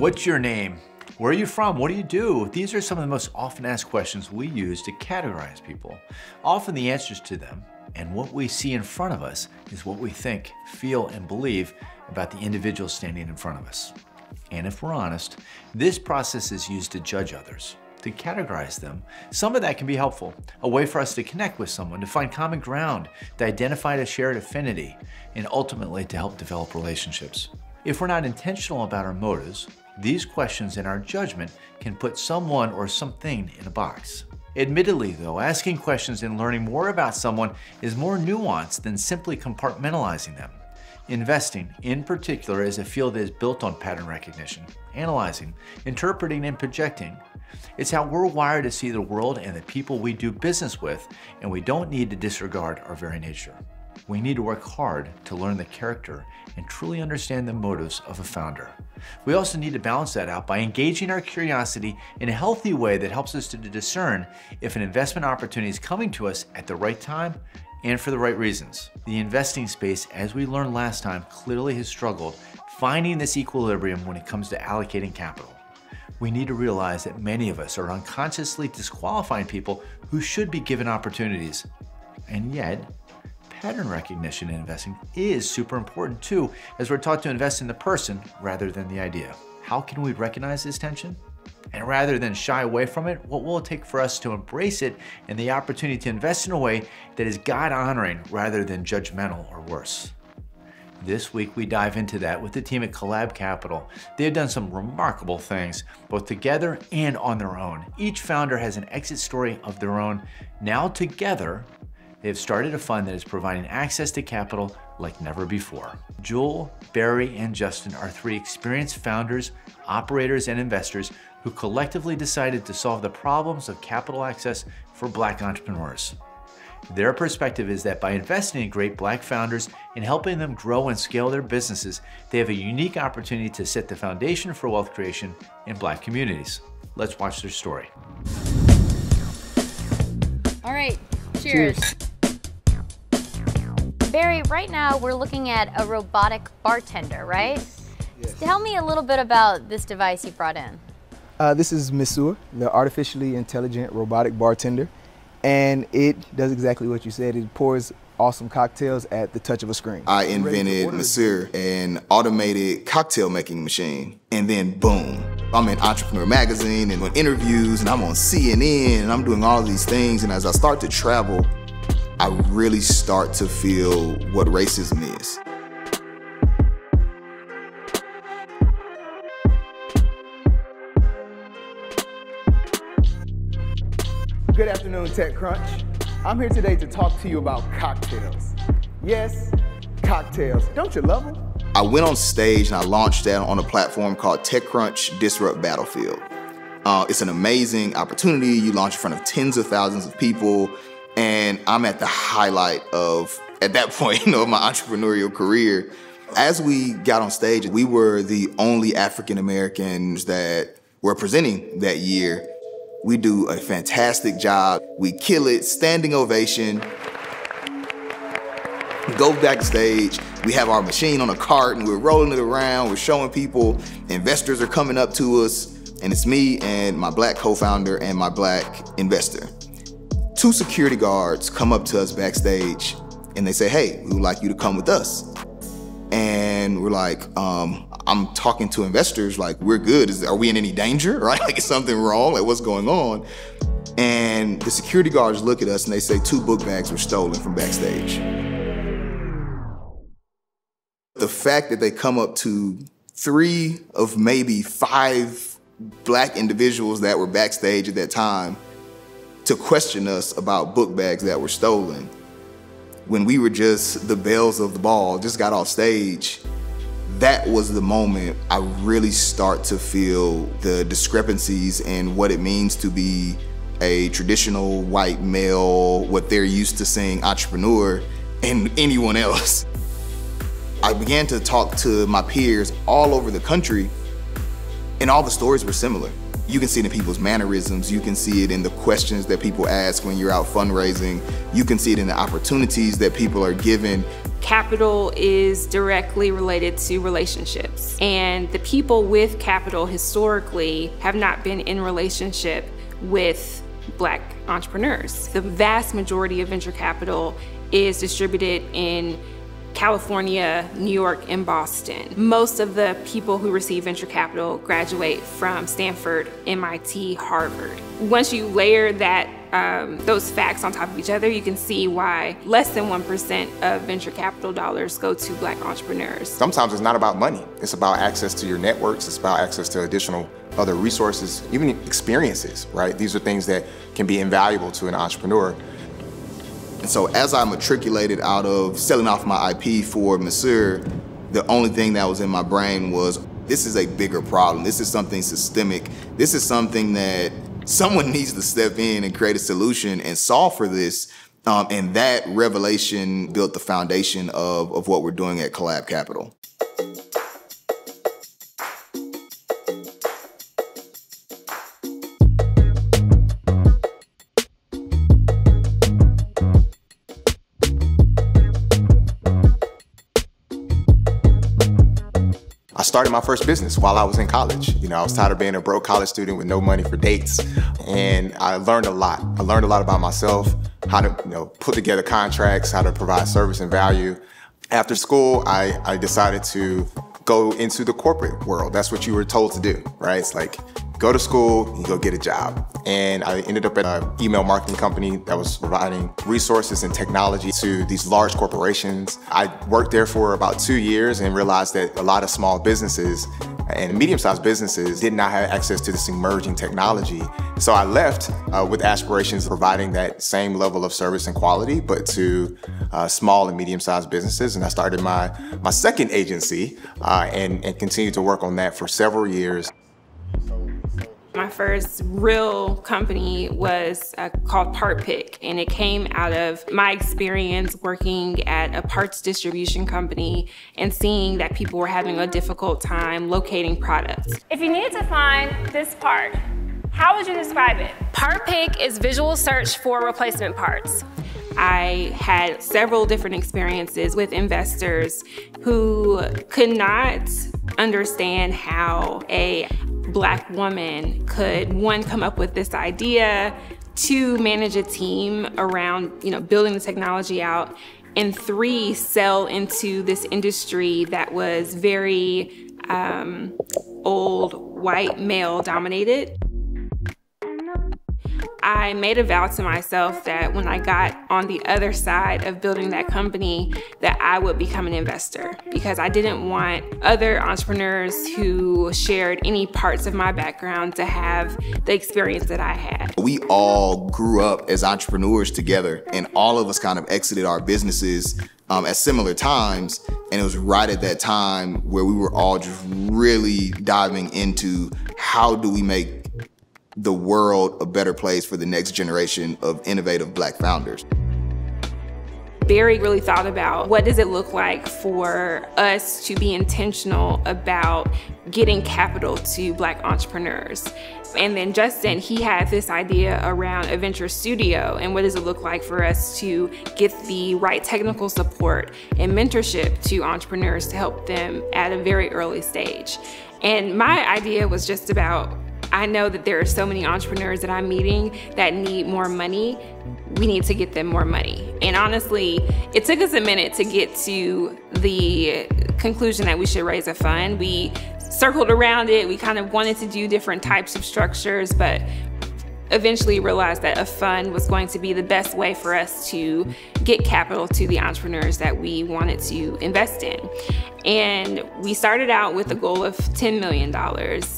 What's your name? Where are you from? What do you do? These are some of the most often asked questions we use to categorize people. Often the answers to them and what we see in front of us is what we think, feel, and believe about the individual standing in front of us. And if we're honest, this process is used to judge others, to categorize them. Some of that can be helpful, a way for us to connect with someone, to find common ground, to identify a shared affinity, and ultimately to help develop relationships. If we're not intentional about our motives, these questions in our judgment can put someone or something in a box. Admittedly though, asking questions and learning more about someone is more nuanced than simply compartmentalizing them. Investing, in particular, is a field that is built on pattern recognition, analyzing, interpreting, and projecting. It's how we're wired to see the world and the people we do business with, and we don't need to disregard our very nature. We need to work hard to learn the character and truly understand the motives of a founder. We also need to balance that out by engaging our curiosity in a healthy way that helps us to discern if an investment opportunity is coming to us at the right time and for the right reasons. The investing space, as we learned last time, clearly has struggled finding this equilibrium when it comes to allocating capital. We need to realize that many of us are unconsciously disqualifying people who should be given opportunities. And yet, pattern recognition in investing is super important too, as we're taught to invest in the person rather than the idea. How can we recognize this tension? And rather than shy away from it, what will it take for us to embrace it and the opportunity to invest in a way that is God-honoring rather than judgmental or worse? This week we dive into that with the team at Collab Capital. They have done some remarkable things, both together and on their own. Each founder has an exit story of their own. Now together, they have started a fund that is providing access to capital like never before. Jewel, Barry, and Justin are three experienced founders, operators, and investors who collectively decided to solve the problems of capital access for Black entrepreneurs. Their perspective is that by investing in great Black founders and helping them grow and scale their businesses, they have a unique opportunity to set the foundation for wealth creation in Black communities. Let's watch their story. All right, cheers. Barry, right now we're looking at a robotic bartender, right? Yes. Tell me a little bit about this device you brought in. This is Monsieur, the artificially intelligent robotic bartender, and it does exactly what you said. It pours awesome cocktails at the touch of a screen. I invented Monsieur, an automated cocktail making machine, and then boom. I'm in Entrepreneur Magazine and on interviews, and I'm on CNN, and I'm doing all of these things, and as I start to travel, I really start to feel what racism is. Good afternoon, TechCrunch. I'm here today to talk to you about cocktails. Yes, cocktails. Don't you love them? I went on stage and I launched that on a platform called TechCrunch Disrupt Battlefield. It's an amazing opportunity. You launch in front of tens of thousands of people. And I'm at the highlight of, at that point, of my entrepreneurial career. As we got on stage, we were the only African Americans that were presenting that year. We do a fantastic job. We kill it, standing ovation. We go backstage, we have our machine on a cart and we're rolling it around, we're showing people, investors are coming up to us, and it's me and my Black co-founder and my Black investor. Two security guards come up to us backstage and they say, hey, we would like you to come with us. And we're like, I'm talking to investors, like, we're good. Are we in any danger, right? Like, is something wrong? Like, what's going on? And the security guards look at us and they say 2 book bags were stolen from backstage. The fact that they come up to 3 of maybe 5 Black individuals that were backstage at that time to question us about book bags that were stolen, when we were just the bells of the ball, just got off stage, that was the moment I really start to feel the discrepancies in what it means to be a traditional white male, what they're used to seeing entrepreneur, and anyone else. I began to talk to my peers all over the country, and all the stories were similar. You can see it in people's mannerisms. You can see it in the questions that people ask when you're out fundraising. You can see it in the opportunities that people are given. Capital is directly related to relationships, and the people with capital historically have not been in relationship with Black entrepreneurs. The vast majority of venture capital is distributed in California, New York, and Boston. Most of the people who receive venture capital graduate from Stanford, MIT, Harvard. Once you layer that those facts on top of each other, you can see why less than 1% of venture capital dollars go to Black entrepreneurs. Sometimes it's not about money. It's about access to your networks. It's about access to additional other resources, even experiences, right? These are things that can be invaluable to an entrepreneur. And so as I matriculated out of selling off my IP for Monsieur, the only thing that was in my brain was, this is a bigger problem. This is something systemic. This is something that someone needs to step in and create a solution and solve for this. And that revelation built the foundation of what we're doing at Collab Capital. I started my first business while I was in college. You know, I was tired of being a broke college student with no money for dates, and I learned a lot. I learned a lot about myself, how to put together contracts, how to provide service and value. After school, I decided to go into the corporate world. That's what you were told to do, right? It's like, go to school, you go get a job. And I ended up at an email marketing company that was providing resources and technology to these large corporations. I worked there for about 2 years and realized that a lot of small businesses and medium-sized businesses did not have access to this emerging technology. So I left with aspirations of providing that same level of service and quality, but to small and medium-sized businesses. And I started my second agency and continued to work on that for several years. My first real company was called Part Pick, and it came out of my experience working at a parts distribution company and seeing that people were having a difficult time locating products. If you needed to find this part, how would you describe it? Part Pick is visual search for replacement parts. I had several different experiences with investors who could not understand how a Black woman could, one, come up with this idea, two, manage a team around, building the technology out, and three, sell into this industry that was very old, white, male dominated. I made a vow to myself that when I got on the other side of building that company, that I would become an investor, because I didn't want other entrepreneurs who shared any parts of my background to have the experience that I had. We all grew up as entrepreneurs together, and all of us kind of exited our businesses at similar times, and it was right at that time where we were all just really diving into how do we make the world a better place for the next generation of innovative Black founders. Barry really thought about, what does it look like for us to be intentional about getting capital to Black entrepreneurs? And then Justin, he had this idea around a venture studio, and what does it look like for us to get the right technical support and mentorship to entrepreneurs to help them at a very early stage. And my idea was just about, I know that there are so many entrepreneurs that I'm meeting that need more money. We need to get them more money. And honestly, it took us a minute to get to the conclusion that we should raise a fund. We circled around it. We kind of wanted to do different types of structures, but eventually realized that a fund was going to be the best way for us to get capital to the entrepreneurs that we wanted to invest in. And we started out with a goal of $10 million.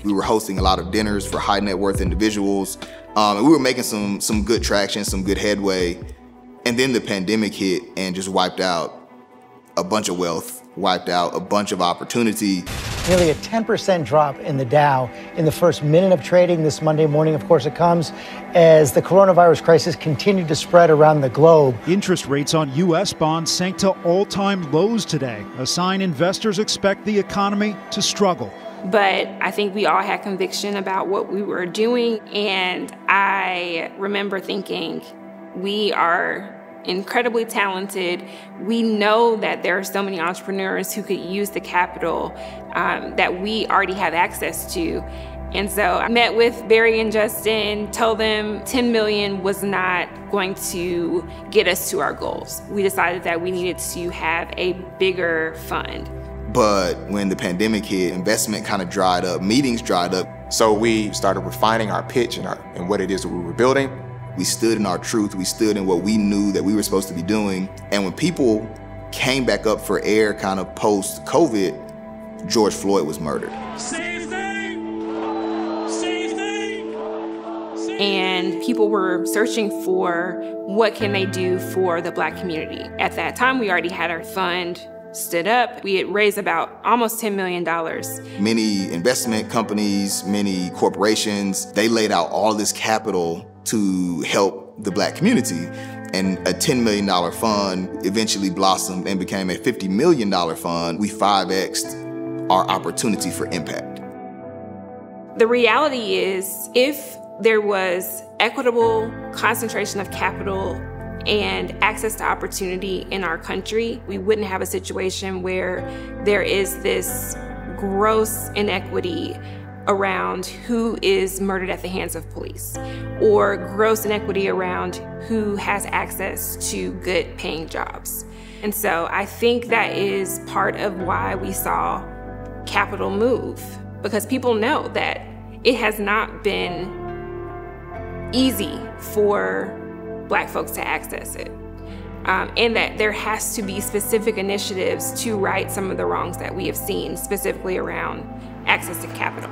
We were hosting a lot of dinners for high net worth individuals, and we were making some good traction, some good headway. And then the pandemic hit and just wiped out a bunch of wealth, wiped out a bunch of opportunity. Nearly a 10% drop in the Dow in the first minute of trading this Monday morning. Of course, it comes as the coronavirus crisis continued to spread around the globe. Interest rates on U.S. bonds sank to all-time lows today, a sign investors expect the economy to struggle. But I think we all had conviction about what we were doing. And I remember thinking, we are incredibly talented. We know that there are so many entrepreneurs who could use the capital that we already have access to. And so I met with Barry and Justin, told them 10 million was not going to get us to our goals. We decided that we needed to have a bigger fund. But when the pandemic hit, investment kind of dried up, meetings dried up. So we started refining our pitch and what it is that we were building. We stood in our truth, we stood in what we knew that we were supposed to be doing. And when people came back up for air kind of post-COVID, George Floyd was murdered. And people were searching for what can they do for the Black community. At that time, we already had our fund stood up. We had raised about almost $10 million. Many investment companies, many corporations, they laid out all this capital to help the Black community. And a $10 million fund eventually blossomed and became a $50 million fund. We 5x'd our opportunity for impact. The reality is, if there was equitable concentration of capital and access to opportunity in our country, we wouldn't have a situation where there is this gross inequity around who is murdered at the hands of police, or gross inequity around who has access to good paying jobs. And so I think that is part of why we saw capital move, because people know that it has not been easy for Black folks to access it. And that there has to be specific initiatives to right some of the wrongs that we have seen, specifically around access to capital.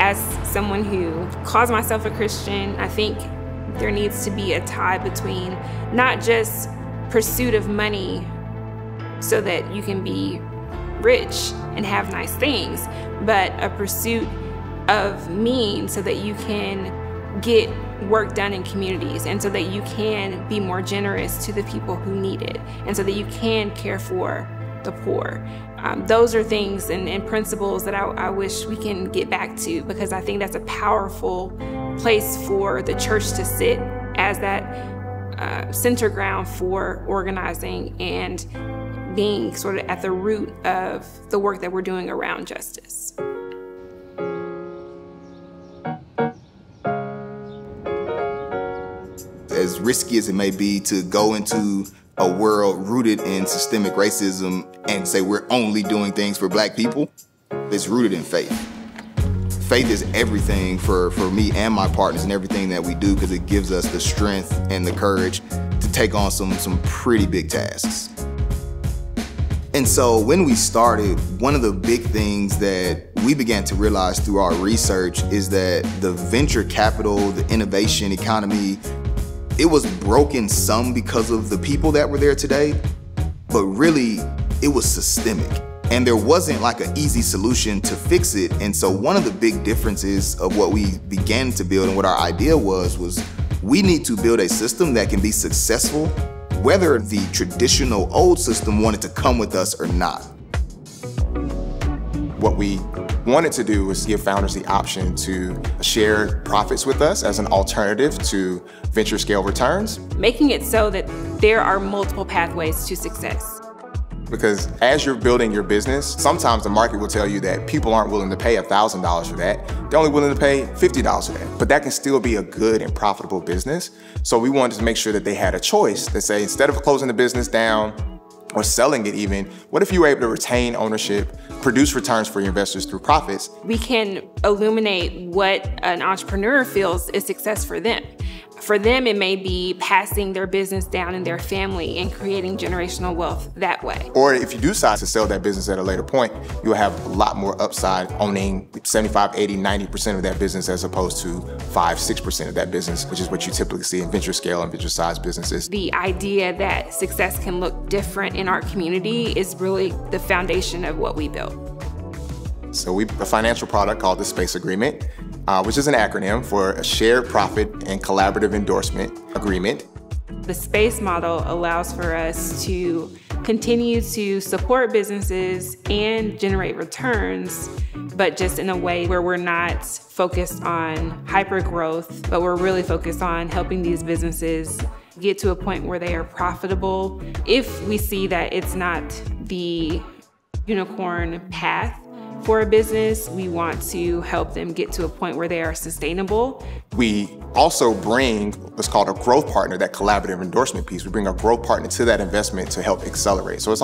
As someone who calls myself a Christian, I think there needs to be a tie between not just pursuit of money so that you can be rich and have nice things, but a pursuit of means so that you can get work done in communities, and so that you can be more generous to the people who need it, and so that you can care for the poor. Those are things and principles that I wish we can get back to, because I think that's a powerful place for the church to sit as that center ground for organizing and being sort of at the root of the work that we're doing around justice. As risky as it may be to go into a world rooted in systemic racism and say we're only doing things for Black people, it's rooted in faith. Faith is everything for me and my partners in everything that we do, because it gives us the strength and the courage to take on some pretty big tasks. And so when we started, one of the big things that we began to realize through our research is that the venture capital, the innovation economy, it was broken some because of the people that were there today, but really it was systemic. And there wasn't like an easy solution to fix it. And so one of the big differences of what we began to build and what our idea was we need to build a system that can be successful, whether the traditional old system wanted to come with us or not. What we wanted to do was give founders the option to share profits with us as an alternative to venture scale returns. Making it so that there are multiple pathways to success. Because as you're building your business, sometimes the market will tell you that people aren't willing to pay $1,000 for that. They're only willing to pay $50 for that. But that can still be a good and profitable business. So we wanted to make sure that they had a choice to say, instead of closing the business down or selling it even, what if you were able to retain ownership, produce returns for your investors through profits? We can illuminate what an entrepreneur feels is success for them. For them, it may be passing their business down in their family and creating generational wealth that way. Or if you do decide to sell that business at a later point, you'll have a lot more upside owning 75, 80, 90% of that business as opposed to 5, 6% of that business, which is what you typically see in venture scale and venture size businesses. The idea that success can look different in our community is really the foundation of what we built. So we have a financial product called the Space Agreement, which is an acronym for a shared profit and collaborative endorsement agreement. The SPACE model allows for us to continue to support businesses and generate returns, but just in a way where we're not focused on hyper growth, but we're really focused on helping these businesses get to a point where they are profitable. If we see that it's not the unicorn path for a business, we want to help them get to a point where they are sustainable. We also bring what's called a growth partner, that collaborative endorsement piece. We bring a growth partner to that investment to help accelerate. So that's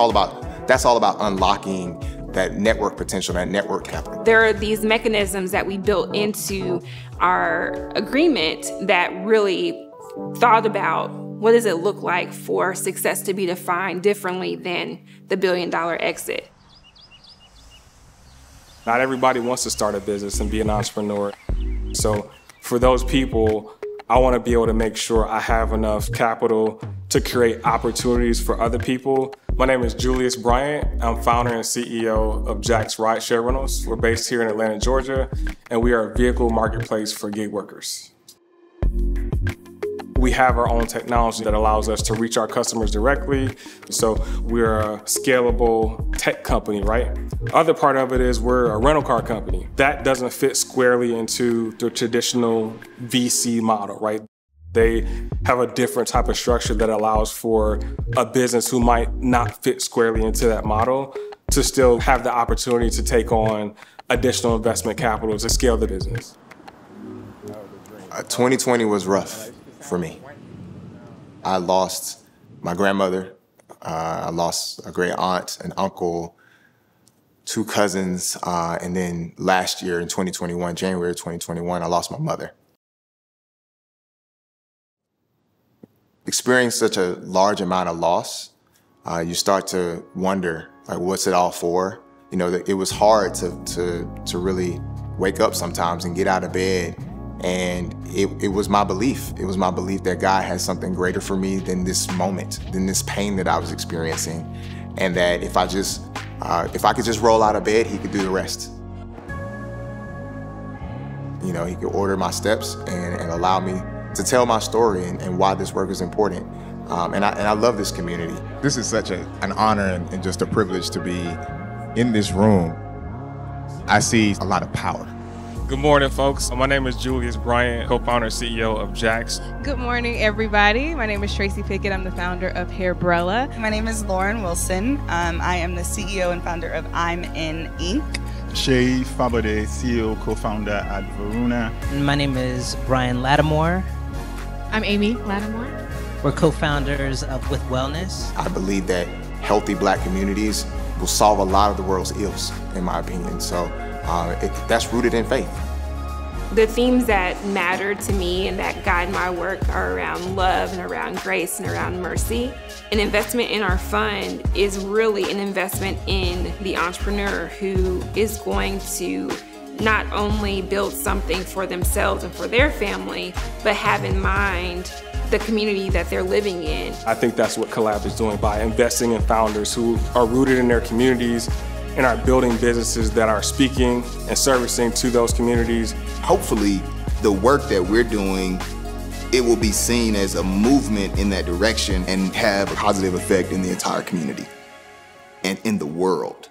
all about unlocking that network potential, that network capital. There are these mechanisms that we built into our agreement that really thought about what does it look like for success to be defined differently than the billion-dollar exit. Not everybody wants to start a business and be an entrepreneur. So for those people, I want to be able to make sure I have enough capital to create opportunities for other people. My name is Julius Bryant. I'm founder and CEO of Jack's Rideshare Rentals. We're based here in Atlanta, Georgia, and we are a vehicle marketplace for gig workers. We have our own technology that allows us to reach our customers directly. So we're a scalable tech company, right? Other part of it is we're a rental car company. That doesn't fit squarely into the traditional VC model, right? They have a different type of structure that allows for a business who might not fit squarely into that model to still have the opportunity to take on additional investment capital to scale the business. 2020 was rough for me. I lost my grandmother, I lost a great aunt, an uncle, 2 cousins, and then last year in 2021, January 2021, I lost my mother. Experiencing such a large amount of loss, you start to wonder, like, what's it all for? You know, it was hard to really wake up sometimes and get out of bed. And it was my belief. It was my belief that God had something greater for me than this moment, than this pain that I was experiencing. And that if I could just roll out of bed, he could do the rest. You know, he could order my steps and allow me to tell my story and why this work is important. And I love this community. This is such an honor and just a privilege to be in this room. I see a lot of power. Good morning, folks. My name is Julius Bryant, co-founder and CEO of Jack's. Good morning, everybody. My name is Tracy Pickett. I'm the founder of Hairbrella. My name is Lauren Wilson. I am the CEO and founder of I'm In Inc. Shay Fabode, CEO, co-founder at Varuna. My name is Brian Lattimore. I'm Amy Lattimore. We're co-founders of With Wellness. I believe that healthy Black communities will solve a lot of the world's ills, in my opinion. So that's rooted in faith. The themes that matter to me and that guide my work are around love and around grace and around mercy. An investment in our fund is really an investment in the entrepreneur who is going to not only build something for themselves and for their family, but have in mind the community that they're living in. I think that's what Collab is doing by investing in founders who are rooted in their communities and are building businesses that are speaking and servicing to those communities. Hopefully, the work that we're doing, it will be seen as a movement in that direction and have a positive effect in the entire community and in the world.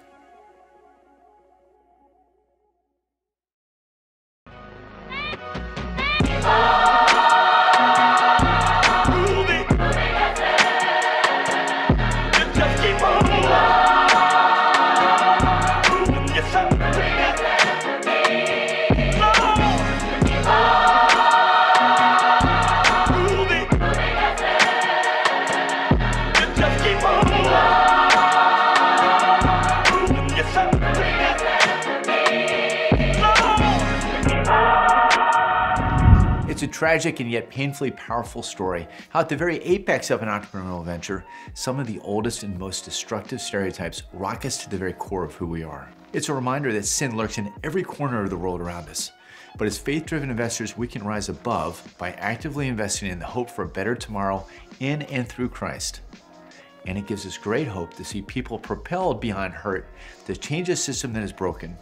It's a tragic and yet painfully powerful story, how at the very apex of an entrepreneurial venture, some of the oldest and most destructive stereotypes rock us to the very core of who we are. It's a reminder that sin lurks in every corner of the world around us. But as faith-driven investors, we can rise above by actively investing in the hope for a better tomorrow in and through Christ. And it gives us great hope to see people propelled beyond hurt to change a system that is broken.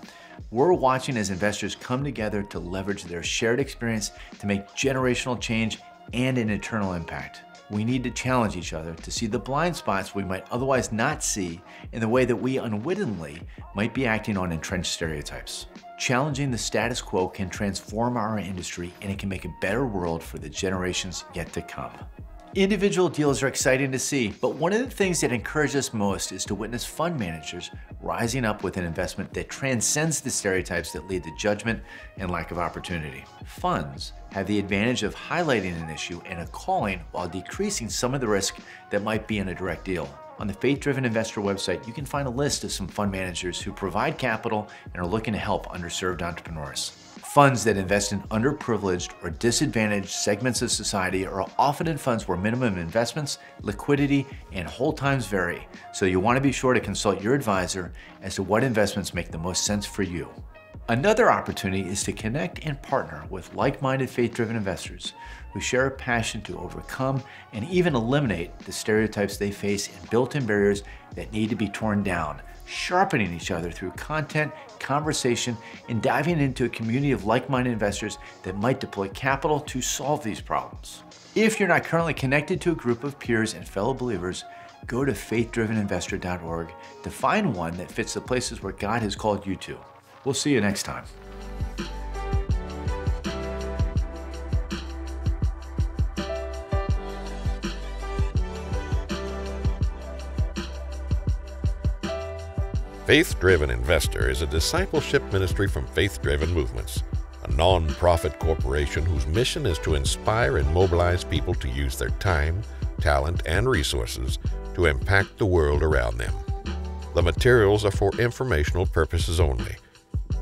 We're watching as investors come together to leverage their shared experience to make generational change and an eternal impact. We need to challenge each other to see the blind spots we might otherwise not see in the way that we unwittingly might be acting on entrenched stereotypes. Challenging the status quo can transform our industry, and it can make a better world for the generations yet to come. Individual deals are exciting to see, but one of the things that encourages us most is to witness fund managers rising up with an investment that transcends the stereotypes that lead to judgment and lack of opportunity. Funds have the advantage of highlighting an issue and a calling while decreasing some of the risk that might be in a direct deal. On the Faith-Driven Investor website, you can find a list of some fund managers who provide capital and are looking to help underserved entrepreneurs. Funds that invest in underprivileged or disadvantaged segments of society are often in funds where minimum investments, liquidity, and hold times vary, so you want to be sure to consult your advisor as to what investments make the most sense for you. Another opportunity is to connect and partner with like-minded faith-driven investors who share a passion to overcome and even eliminate the stereotypes they face and built-in barriers that need to be torn down, sharpening each other through content, conversation, and diving into a community of like-minded investors that might deploy capital to solve these problems. If you're not currently connected to a group of peers and fellow believers, go to faithdriveninvestor.org to find one that fits the places where God has called you to. We'll see you next time. Faith-Driven Investor is a discipleship ministry from Faith-Driven Movements, a non-profit corporation whose mission is to inspire and mobilize people to use their time, talent, and resources to impact the world around them. The materials are for informational purposes only.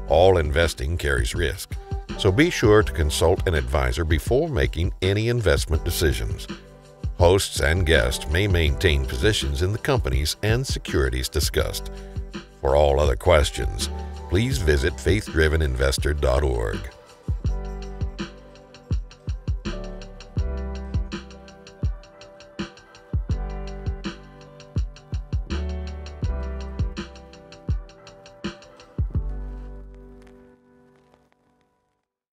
All investing carries risk, so be sure to consult an advisor before making any investment decisions. Hosts and guests may maintain positions in the companies and securities discussed. For all other questions, please visit faithdriveninvestor.org.